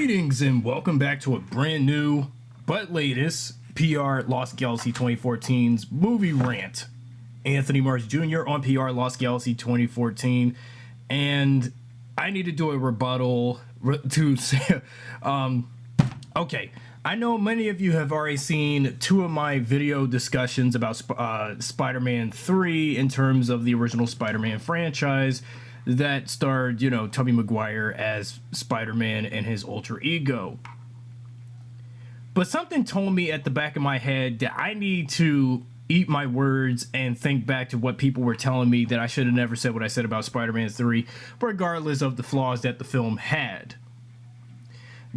Greetings and welcome back to a brand new but latest PRLostGalaxy2014's movie rant. Anthony Mars Jr. on PRLostGalaxy2014, and I need to do a rebuttal to say, okay, I know many of you have already seen two of my video discussions about Spider-Man 3 in terms of the original Spider-Man franchise that starred, Tobey Maguire as Spider-Man and his alter ego. But something told me at the back of my head that I need to eat my words and think back to what people were telling me that I should have never said what I said about Spider-Man 3, regardless of the flaws that the film had.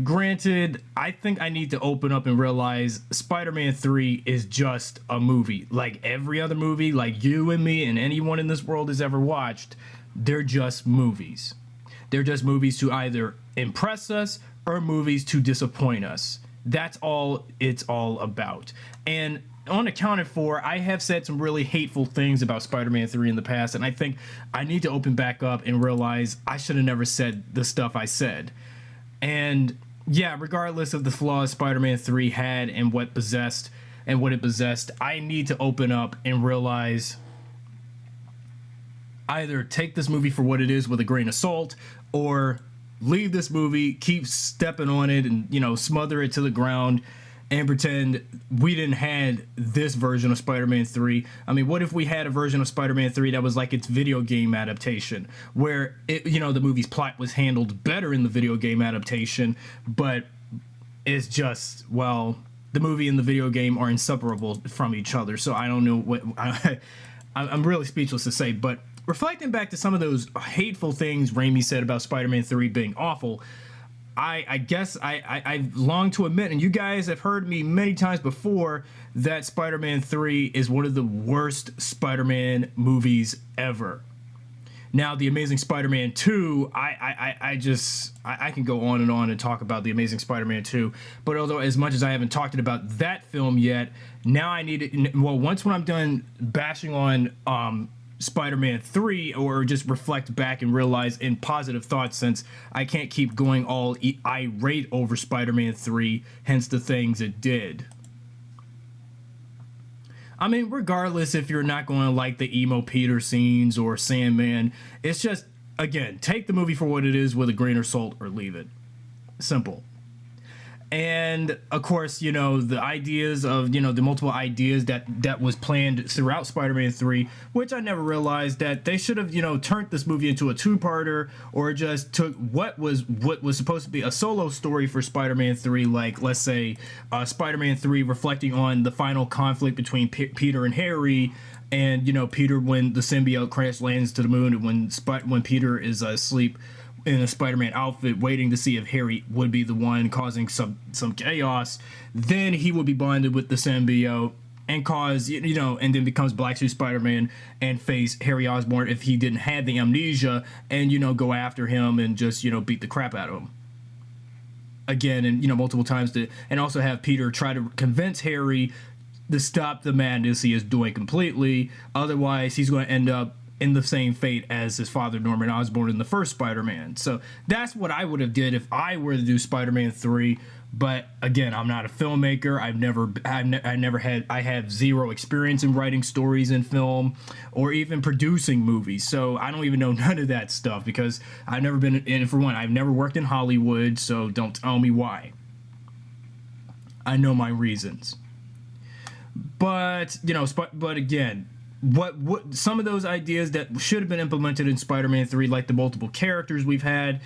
Granted, I think I need to open up and realize Spider-Man 3 is just a movie. Like every other movie, like you and me and anyone in this world has ever watched, they're just movies. They're just movies to either impress us or movies to disappoint us. That's all it's all about. And unaccounted for, I have said some really hateful things about Spider-Man 3 in the past, and I think I need to open back up and realize I should have never said the stuff I said. And yeah, regardless of the flaws Spider-Man 3 had and what it possessed, I need to open up and realize either take this movie for what it is with a grain of salt, or leave this movie, keep stepping on it and, smother it to the ground and pretend we didn't had this version of Spider-Man 3. I mean, what if we had a version of Spider-Man 3 that was like its video game adaptation, where the movie's plot was handled better in the video game adaptation, but it's just, well, the movie and the video game are inseparable from each other. So I don't know what I'm really speechless to say, but reflecting back to some of those hateful things Raimi said about Spider-Man 3 being awful, I guess I long to admit, and you guys have heard me many times before, that Spider-Man 3 is one of the worst Spider-Man movies ever. Now, The Amazing Spider-Man 2, I can go on and talk about The Amazing Spider-Man 2, but although as much as I haven't talked about that film yet, now I need it, well, when I'm done bashing on Spider-Man 3, or just reflect back and realize in positive thoughts, since I can't keep going all irate over Spider-Man 3, hence the things it did. I mean, regardless if you're not going to like the emo Peter scenes or Sandman, it's just, again, take the movie for what it is with a grain of salt or leave it. Simple. And of course, the ideas of, the multiple ideas that was planned throughout Spider-Man 3, which I never realized that they should have, turned this movie into a two-parter, or just took what was supposed to be a solo story for Spider-Man 3, like, let's say, Spider-Man 3 reflecting on the final conflict between Peter and Harry, and, Peter when the symbiote crash lands to the moon, and when Peter is asleep in a Spider-Man outfit waiting to see if Harry would be the one causing some chaos, then he would be bonded with the symbiote and cause, and then becomes Black Suit Spider-Man and face Harry Osborn if he didn't have the amnesia, and, go after him and just, beat the crap out of him. Again, and, multiple times, and also have Peter try to convince Harry to stop the madness he is doing completely. Otherwise, he's going to end up in the same fate as his father, Norman Osborn, in the first Spider-Man. So that's what I would have did if I were to do Spider-Man 3. But again, I'm not a filmmaker. I have zero experience in writing stories in film or even producing movies. So I don't even know none of that stuff, because I've never been in, for one, I've never worked in Hollywood. So don't tell me why. I know my reasons. But, but again, what some of those ideas that should have been implemented in Spider-Man 3, like the multiple characters we've had,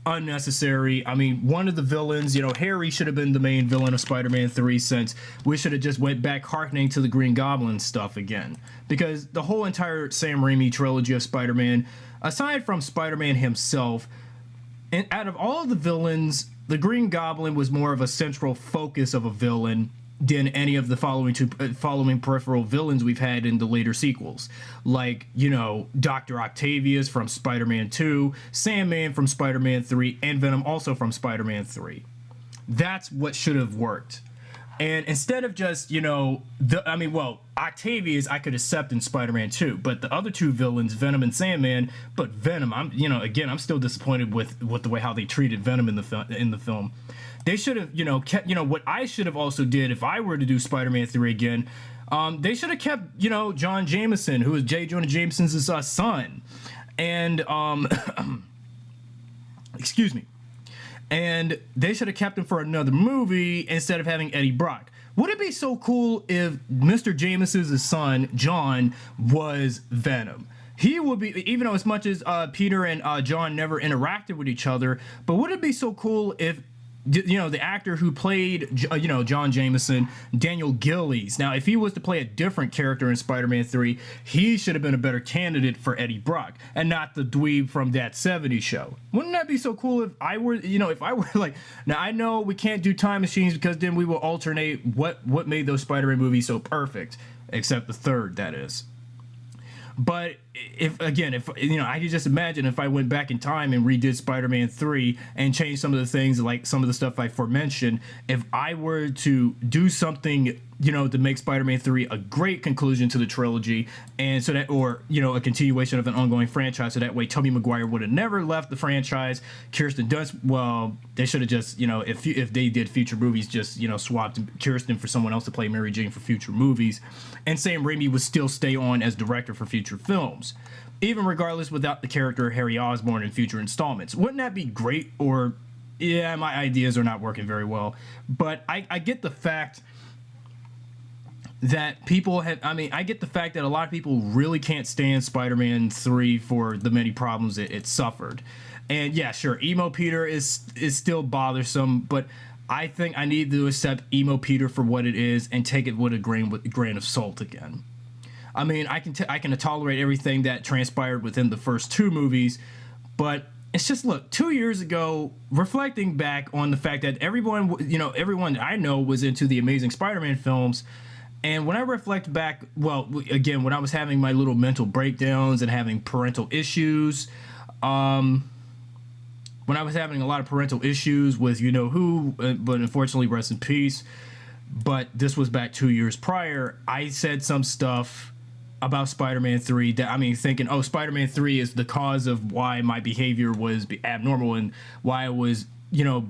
unnecessary. I mean, one of the villains, Harry should have been the main villain of Spider-Man 3, since we should have just went back hearkening to the Green Goblin stuff again, because the whole entire Sam Raimi trilogy of Spider-Man, aside from Spider-Man himself, and out of all of the villains, the Green Goblin was more of a central focus of a villain than any of the following peripheral villains we've had in the later sequels, like, Dr. Octavius from Spider-Man 2, Sandman from Spider-Man 3, and Venom also from Spider-Man 3. That's what should have worked. And instead of just, Octavius I could accept in Spider-Man 2, but the other two villains, Venom and Sandman, but Venom, I'm still disappointed with the way how they treated Venom in the film. They should have, kept, what I should have also did if I were to do Spider-Man 3 again, they should have kept, John Jameson, who is J. Jonah Jameson's son. And, excuse me. And they should have kept him for another movie instead of having Eddie Brock. Would it be so cool if Mr. Jameson's son, John, was Venom? He would be, even though as much as Peter and John never interacted with each other, but would it be so cool if, the actor who played, John Jameson, Daniel Gillies. Now, if he was to play a different character in Spider-Man 3, he should have been a better candidate for Eddie Brock and not the dweeb from That 70s Show. Wouldn't that be so cool if I were, like, now I know we can't do time machines because then we will alternate what made those Spider-Man movies so perfect, except the third, that is. But if I could just imagine if I went back in time and redid Spider-Man 3 and changed some of the things, like some of the stuff I aforementioned, if I were to do something, to make Spider-Man 3 a great conclusion to the trilogy, and so that, or, a continuation of an ongoing franchise, so that way Tobey Maguire would have never left the franchise. Kirsten Dunst, well, they should have just, if they did future movies, just, swapped Kirsten for someone else to play Mary Jane for future movies, and Sam Raimi would still stay on as director for future films, even regardless without the character Harry Osborn in future installments. Wouldn't that be great? Or, yeah, my ideas are not working very well, but I get the fact that people have, I get the fact that a lot of people really can't stand Spider-Man 3 for the many problems it suffered. And yeah, sure, Emo Peter is still bothersome, but I think I need to accept Emo Peter for what it is and take it with a grain of salt again. I can tolerate everything that transpired within the first two movies, but it's just, look, 2 years ago, reflecting back on the fact that everyone I know was into the Amazing Spider-Man films. And when I reflect back, well, again, when I was having my little mental breakdowns and having parental issues, when I was having a lot of parental issues with who, but unfortunately, rest in peace. But this was back 2 years prior. I said some stuff about Spider-Man 3 that, thinking, oh, Spider-Man 3 is the cause of why my behavior was abnormal and why I was,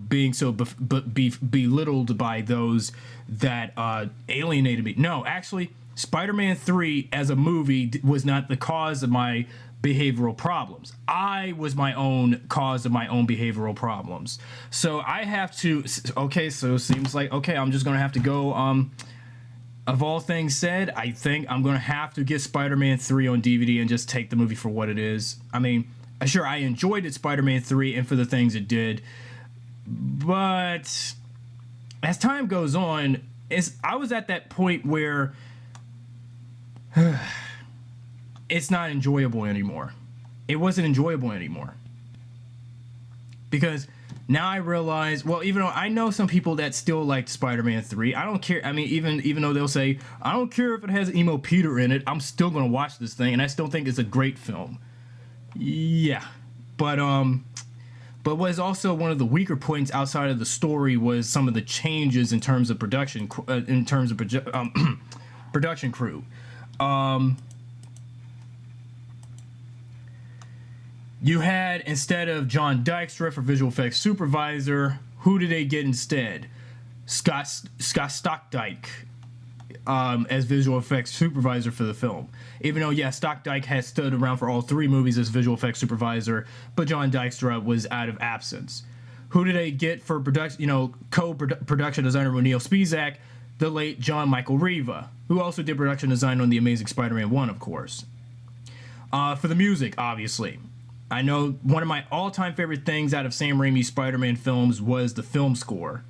being so belittled by those that alienated me. No, actually, Spider-Man 3 as a movie was not the cause of my behavioral problems. I was my own cause of my own behavioral problems. So I have to, okay, so it seems like, okay, I'm just going to have to go, of all things said, I think I'm going to have to get Spider-Man 3 on DVD and just take the movie for what it is. Sure, I enjoyed it, Spider-Man 3, and for the things it did, but as time goes on, I was at that point where it's not enjoyable anymore. It wasn't enjoyable anymore. Because now I realize, well, even though I know some people that still liked Spider-Man 3, I don't care. Even though they'll say, I don't care if it has Emo Peter in it, I'm still going to watch this thing, and I still think it's a great film. Yeah. But what is also one of the weaker points outside of the story was some of the changes in terms of production, production crew. You had, instead of John Dykstra for visual effects supervisor, who did they get instead? Scott Stockdike as visual effects supervisor for the film. Even though, yeah, Stockdike has stood around for all three movies as visual effects supervisor, but John Dykstra was out of absence. Who did they get for production, co-production designer with Neil Spizak? The late John Michael Riva, who also did production design on The Amazing Spider-Man 1, of course. For the music, obviously. I know one of my all-time favorite things out of Sam Raimi's Spider-Man films was the film score.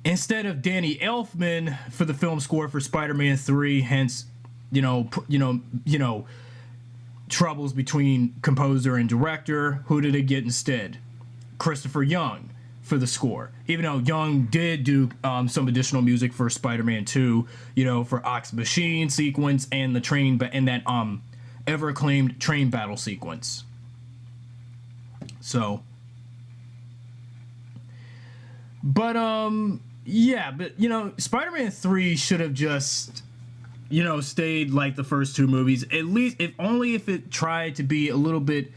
Instead of Danny Elfman for the film score for Spider-Man 3, hence, troubles between composer and director, who did it get instead? Christopher Young for the score. Even though Young did do some additional music for Spider-Man 2, for Ox Machine sequence and the train, and that ever-acclaimed train battle sequence. So, but Yeah, but Spider-Man 3 should have just stayed like the first two movies. At least, if only if it tried to be a little bit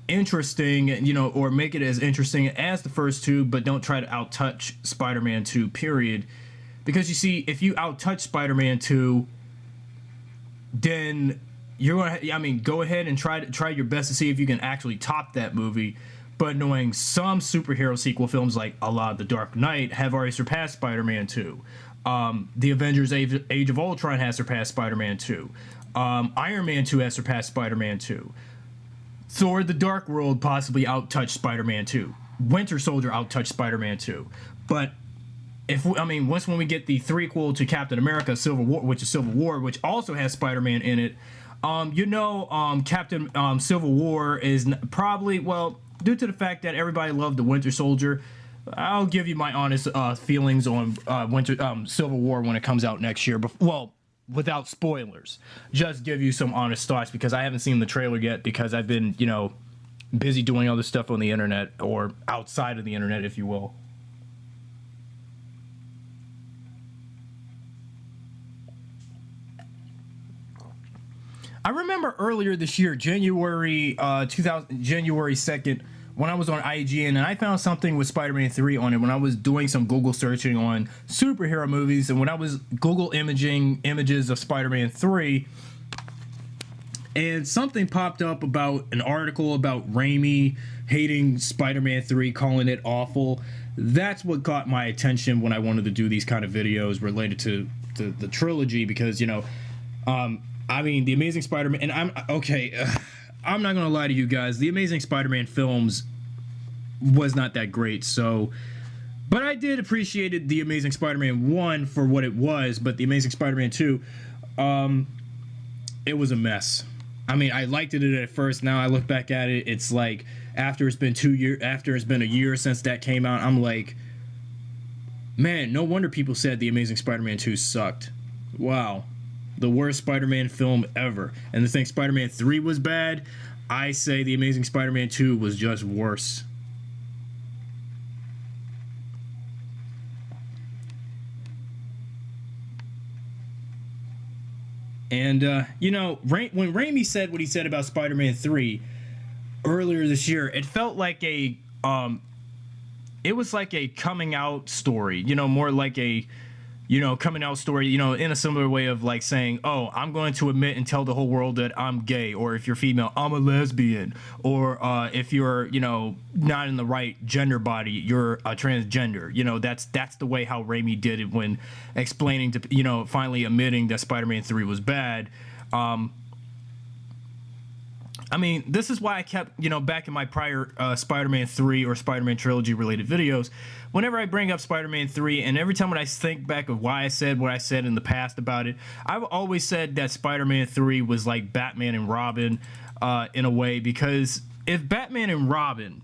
interesting, or make it as interesting as the first two, but don't try to outtouch Spider-Man 2, period. Because you see, if you outtouch Spider-Man 2, then you're gonna, go ahead and try your best to see if you can actually top that movie. But knowing some superhero sequel films like alot, The Dark Knight have already surpassed Spider-Man 2. The Avengers Age of Ultron has surpassed Spider-Man 2. Iron Man 2 has surpassed Spider-Man 2. Thor: The Dark World possibly outtouched Spider-Man 2. Winter Soldier outtouched Spider-Man 2. But once when we get the threequel to Captain America: Civil War, which also has Spider-Man in it, Captain Civil War is probably, well, due to the fact that everybody loved the Winter Soldier, I'll give you my honest feelings on Civil War when it comes out next year. Well, without spoilers, just give you some honest thoughts, because I haven't seen the trailer yet, because I've been, busy doing other stuff on the internet, or outside of the internet, if you will. I remember earlier this year, January 2nd, when I was on IGN, and I found something with Spider-Man 3 on it when I was doing some Google searching on superhero movies, and when I was Google imaging images of Spider-Man 3, and something popped up about an article about Raimi hating Spider-Man 3, calling it awful. That's what caught my attention when I wanted to do these kind of videos related to the trilogy, because, The Amazing Spider-Man, and I'm not gonna lie to you guys, the Amazing Spider-Man films was not that great, but I did appreciate the Amazing Spider-Man 1 for what it was, but the Amazing Spider-Man 2, it was a mess. I liked it at first. Now I look back at it, it's like after it's been a year since that came out, I'm like, man, no wonder people said the Amazing Spider-Man 2 sucked. Wow. The worst Spider-Man film ever. And to think Spider-Man 3 was bad, I say the Amazing Spider-Man 2 was just worse. And, when Raimi said what he said about Spider-Man 3 earlier this year, it felt like it was like a coming out story, more like a, coming out story, in a similar way of like saying, oh, I'm going to admit and tell the whole world that I'm gay, or if you're female, I'm a lesbian, or if you're, not in the right gender body, you're a transgender. That's the way how Raimi did it when explaining to, finally admitting that Spider-Man 3 was bad. This is why I kept, back in my prior Spider-Man 3 or Spider-Man trilogy related videos, whenever I bring up Spider-Man 3, and every time when I think back of why I said what I said in the past about it, I've always said that Spider-Man 3 was like Batman and Robin in a way, because if Batman and Robin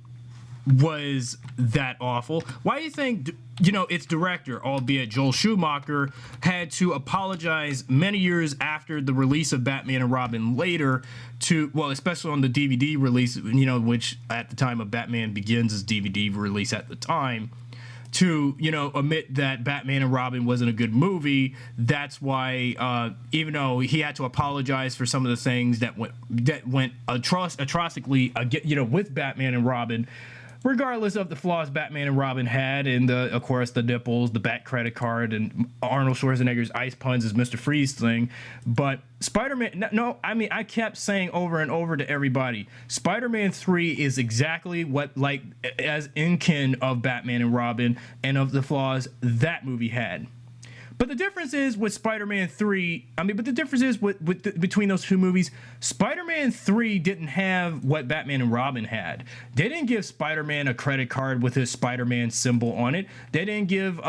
was that awful, why do you think its director, albeit Joel Schumacher, had to apologize many years after the release of Batman and Robin later especially on the DVD release, which at the time of Batman Begins' DVD release at the time, to admit that Batman and Robin wasn't a good movie. That's why even though he had to apologize for some of the things that went atrociously with Batman and Robin, regardless of the flaws Batman and Robin had, and of course the nipples, the Bat credit card, and Arnold Schwarzenegger's ice puns as Mr. Freeze thing. But Spider-Man, I kept saying over and over to everybody, Spider-Man 3 is exactly what, like, as in kin of Batman and Robin and of the flaws that movie had. But the difference is with Spider-Man 3, between those two movies, Spider-Man 3 didn't have what Batman and Robin had. They didn't give Spider-Man a credit card with his Spider-Man symbol on it. They didn't give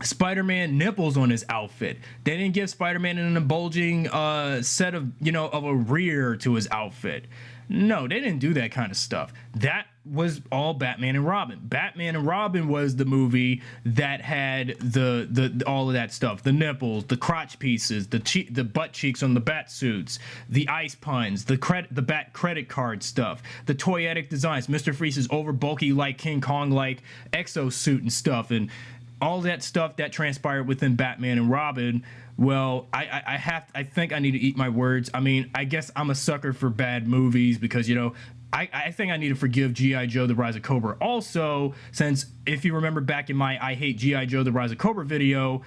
Spider-Man nipples on his outfit. They didn't give Spider-Man an bulging set of, of a rear to his outfit. No, they didn't do that kind of stuff. That was all Batman and Robin. Batman and Robin was the movie that had the all of that stuff, the nipples, the crotch pieces, the butt cheeks on the bat suits, the ice puns, the bat credit card stuff, the toyetic designs, Mr. Freeze's over bulky like King Kong like exosuit and stuff, and all that stuff that transpired within Batman and Robin. Well, I think I need to eat my words. I mean, I guess I'm a sucker for bad movies because, you know, I think I need to forgive G.I. Joe, The Rise of Cobra. Also, since if you remember back in my I Hate G.I. Joe, The Rise of Cobra video,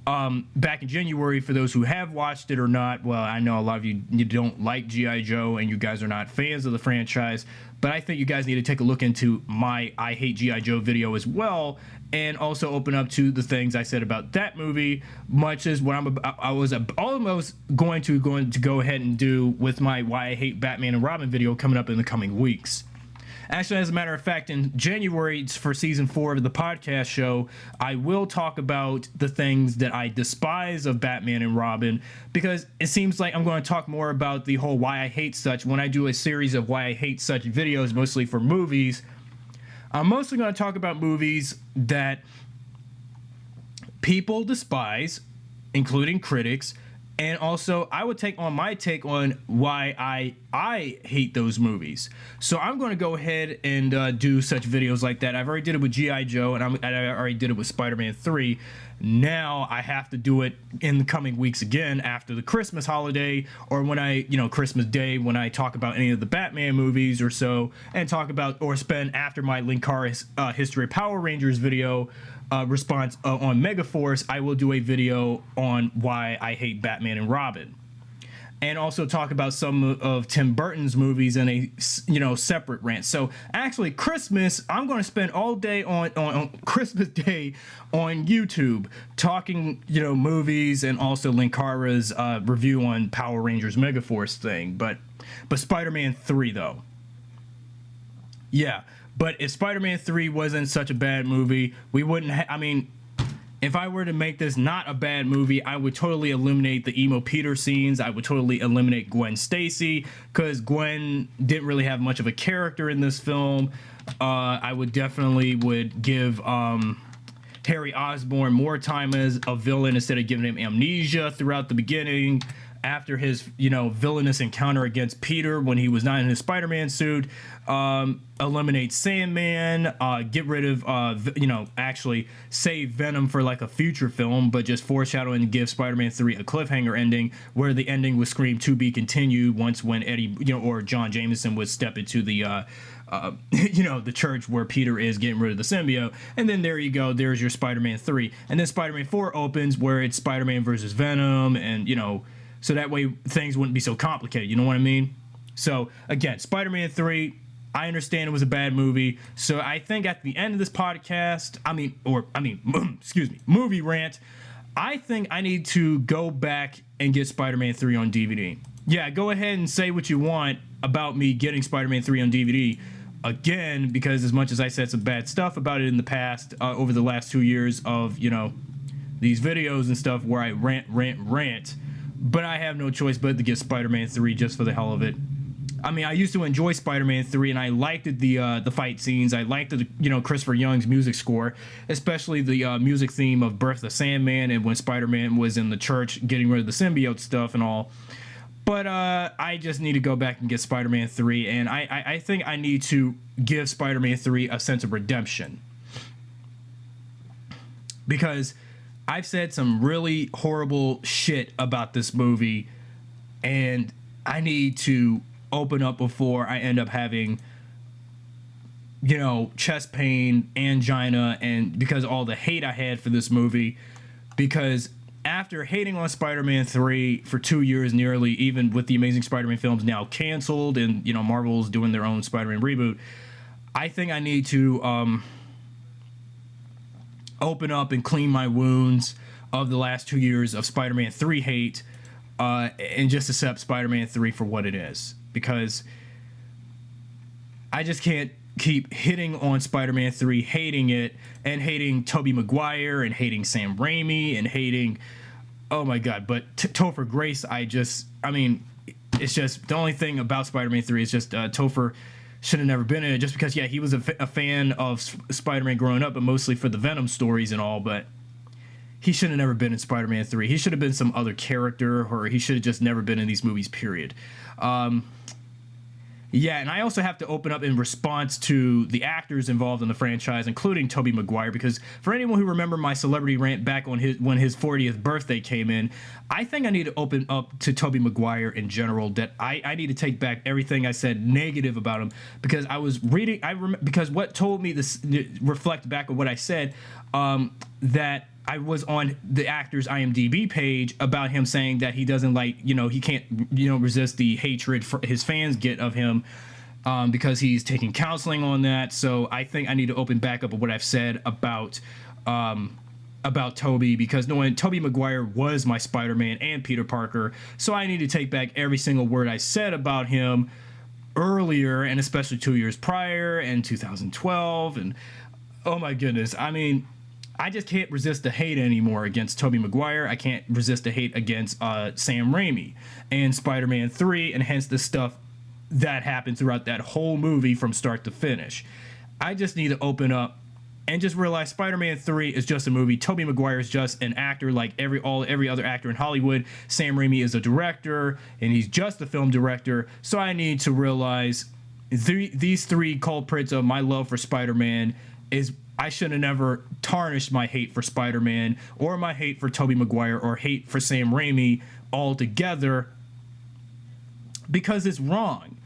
back in January, for those who have watched it or not, well, I know a lot of you don't like G.I. Joe and you guys are not fans of the franchise, but I think you guys need to take a look into my I Hate G.I. Joe video as well, and also open up to the things I said about that movie, much as what I was almost going to go ahead and do with my Why I Hate Batman and Robin video coming up in the coming weeks. Actually, as a matter of fact, in January for season 4 of the podcast show, I will talk about the things that I despise of Batman and Robin, because it seems like I'm going to talk more about the whole why I hate such when I do a series of why I hate such videos, mostly for movies. I'm mostly going to talk about movies that people despise, including critics, and also I would take on my take on why I hate those movies. So I'm going to go ahead and do such videos like that. I've already did it with G.I. Joe, and I already did it with Spider-Man 3. Now I have to do it in the coming weeks again after the Christmas holiday, or when Christmas Day, when I talk about any of the Batman movies or so, and talk about or spend after my Linkara History of Power Rangers video response on Megaforce, I will do a video on why I hate Batman and Robin, and also talk about some of Tim Burton's movies in a separate rant. So actually, Christmas, I'm going to spend all day on Christmas Day on YouTube talking movies, and also Linkara's review on Power Rangers Megaforce thing. But Spider-Man 3 though, yeah. But if Spider-Man 3 wasn't such a bad movie, we wouldn't I mean, if I were to make this not a bad movie, I would totally eliminate the emo Peter scenes. I would totally eliminate Gwen Stacy, because Gwen didn't really have much of a character in this film. I would definitely give Harry Osborn more time as a villain instead of giving him amnesia throughout the beginning. After his, villainous encounter against Peter when he was not in his Spider-Man suit, eliminate Sandman, get rid of, actually save Venom for like a future film, but just foreshadow and give Spider-Man 3 a cliffhanger ending, where the ending would scream to be continued once when Eddie, or John Jameson would step into the, the church where Peter is getting rid of the symbiote. And then there you go, there's your Spider-Man 3. And then Spider-Man 4 opens where it's Spider-Man versus Venom, and, so that way things wouldn't be so complicated, you know what I mean? So again, Spider-Man 3, I understand it was a bad movie. So I think at the end of this podcast, excuse me, movie rant, I think I need to go back and get Spider-Man 3 on DVD. Yeah, go ahead and say what you want about me getting Spider-Man 3 on DVD. Again, because as much as I said some bad stuff about it in the past, over the last 2 years of, these videos and stuff where I rant, but I have no choice but to get Spider-Man 3 just for the hell of it. I mean, I used to enjoy Spider-Man 3, and I liked the fight scenes. I liked the Christopher Young's music score, especially the music theme of Birth of Sandman, and when Spider-Man was in the church getting rid of the symbiote stuff and all. But I just need to go back and get Spider-Man 3, and I think I need to give Spider-Man 3 a sense of redemption, because I've said some really horrible shit about this movie, and I need to open up before I end up having, chest pain, angina, and because all the hate I had for this movie. Because after hating on Spider-Man 3 for 2 years nearly, even with the Amazing Spider-Man films now canceled and, Marvel's doing their own Spider-Man reboot, I think I need to open up and clean my wounds of the last 2 years of Spider-Man 3 hate, and just accept Spider-Man 3 for what it is, because I just can't keep hitting on Spider-Man 3, hating it, and hating Tobey Maguire, and hating Sam Raimi, and hating, oh my god, but Topher Grace, it's just, the only thing about Spider-Man 3 is just Topher should have never been in it, just because, yeah, he was a fan of Spider-Man growing up, but mostly for the Venom stories and all, but he should have never been in Spider-Man 3. He should have been some other character, or he should have just never been in these movies, period. Yeah, and I also have to open up in response to the actors involved in the franchise, including Tobey Maguire, because for anyone who remember my celebrity rant back on when his 40th birthday came in, I think I need to open up to Tobey Maguire in general, that I need to take back everything I said negative about him, because I was reading, because what told me this, reflect back on what I said, that I was on the actor's IMDb page about him saying that he doesn't like, he can't, resist the hatred his fans get of him, because he's taking counseling on that. So I think I need to open back up of what I've said about Tobey, because knowing Tobey Maguire was my Spider-Man and Peter Parker, so I need to take back every single word I said about him earlier, and especially 2 years prior and 2012. And oh my goodness, I mean, I just can't resist the hate anymore against Tobey Maguire. I can't resist the hate against Sam Raimi and Spider-Man 3, and hence the stuff that happened throughout that whole movie from start to finish. I just need to open up and just realize Spider-Man 3 is just a movie. Tobey Maguire is just an actor like every other actor in Hollywood. Sam Raimi is a director, and he's just a film director. So I need to realize these three culprits of my love for Spider-Man is, I should have never tarnished my hate for Spider-Man or my hate for Tobey Maguire or hate for Sam Raimi altogether, because it's wrong.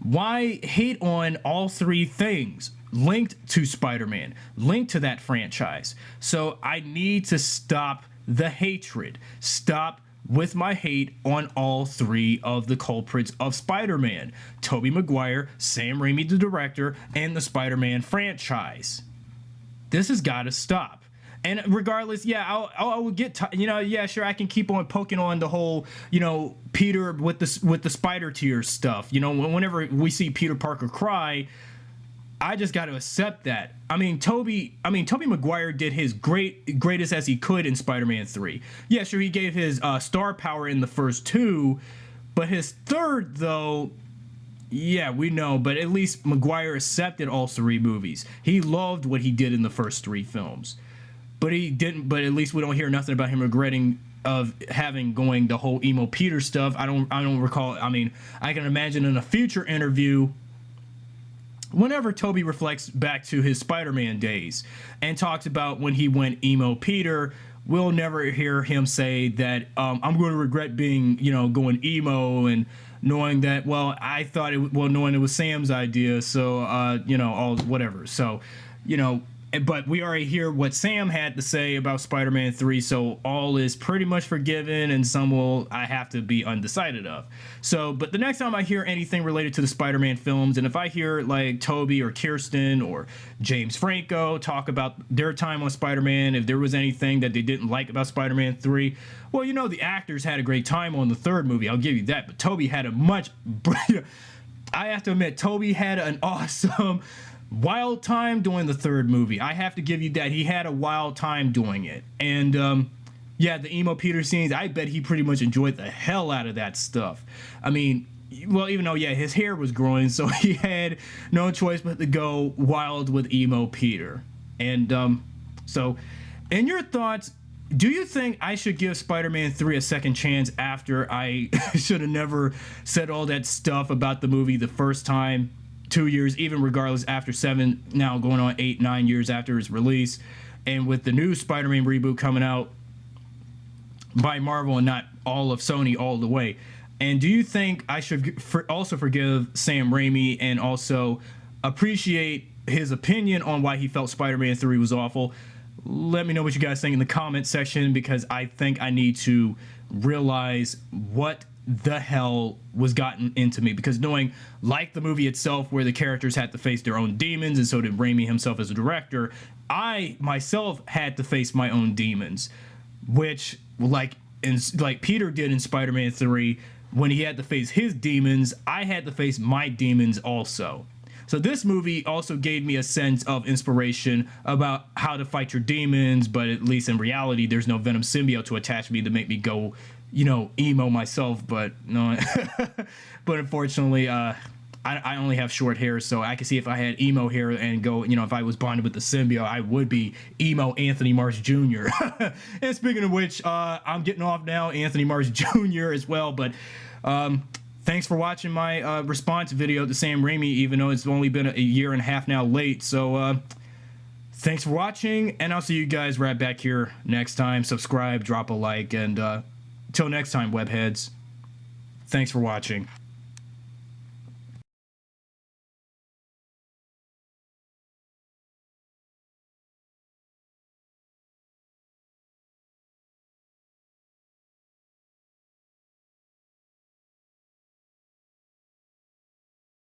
Why hate on all three things linked to Spider-Man, linked to that franchise? So I need to stop the hatred. Stop with my hate on all three of the culprits of Spider-Man: Tobey Maguire, Sam Raimi, the director, and the Spider-Man franchise. This has got to stop. And regardless, yeah, I will get, yeah, sure, I can keep on poking on the whole, Peter with the spider tears stuff. Whenever we see Peter Parker cry, I just got to accept that. I mean, Tobey Maguire did his greatest as he could in Spider-Man 3. Yeah, sure, he gave his star power in the first two, but his third, though, yeah, we know, but at least Maguire accepted all three movies. He loved what he did in the first three films, but he didn't. But at least we don't hear nothing about him regretting of having going the whole emo Peter stuff. I don't recall. I mean, I can imagine in a future interview, whenever Tobey reflects back to his Spider-Man days and talks about when he went emo Peter, we'll never hear him say that I'm going to regret being, going emo, and knowing that, well, knowing it was Sam's idea, so, all whatever. So, but we already hear what Sam had to say about Spider-Man 3, so all is pretty much forgiven, and some I have to be undecided of. So, but the next time I hear anything related to the Spider-Man films, and if I hear like Toby or Kirsten or James Franco talk about their time on Spider-Man, if there was anything that they didn't like about Spider-Man 3, well, the actors had a great time on the third movie, I'll give you that, but Toby had a much, I have to admit, Toby had an awesome wild time doing the third movie. I have to give you that. He had a wild time doing it. And yeah, the emo Peter scenes, I bet he pretty much enjoyed the hell out of that stuff. I mean, well, even though, yeah, his hair was growing, so he had no choice but to go wild with emo Peter. And so, in your thoughts, do you think I should give Spider-Man 3 a second chance after I should have never said all that stuff about the movie the first time? 2 years, even regardless, after 7, now going on 8, 9 years after its release, and with the new Spider-Man reboot coming out by Marvel and not all of Sony all the way. And do you think I should also forgive Sam Raimi and also appreciate his opinion on why he felt Spider-Man 3 was awful? Let me know what you guys think in the comment section, because I think I need to realize what the hell was gotten into me, because knowing, like the movie itself, where the characters had to face their own demons, and so did Raimi himself as a director, I myself had to face my own demons, which like Peter did in Spider-Man 3, when he had to face his demons, I had to face my demons also. So this movie also gave me a sense of inspiration about how to fight your demons, but at least in reality, there's no Venom symbiote to attach me to make me go, emo myself. But no, but unfortunately, I only have short hair, so I can see if I had emo hair and go, you know, if I was bonded with the symbiote, I would be emo Anthony Marsh Jr. And speaking of which, I'm getting off now, Anthony Marsh Jr. as well, but thanks for watching my response video to Sam Raimi, even though it's only been a year and a half now late. So thanks for watching, and I'll see you guys right back here next time. Subscribe, drop a like, and till next time, webheads, thanks for watching.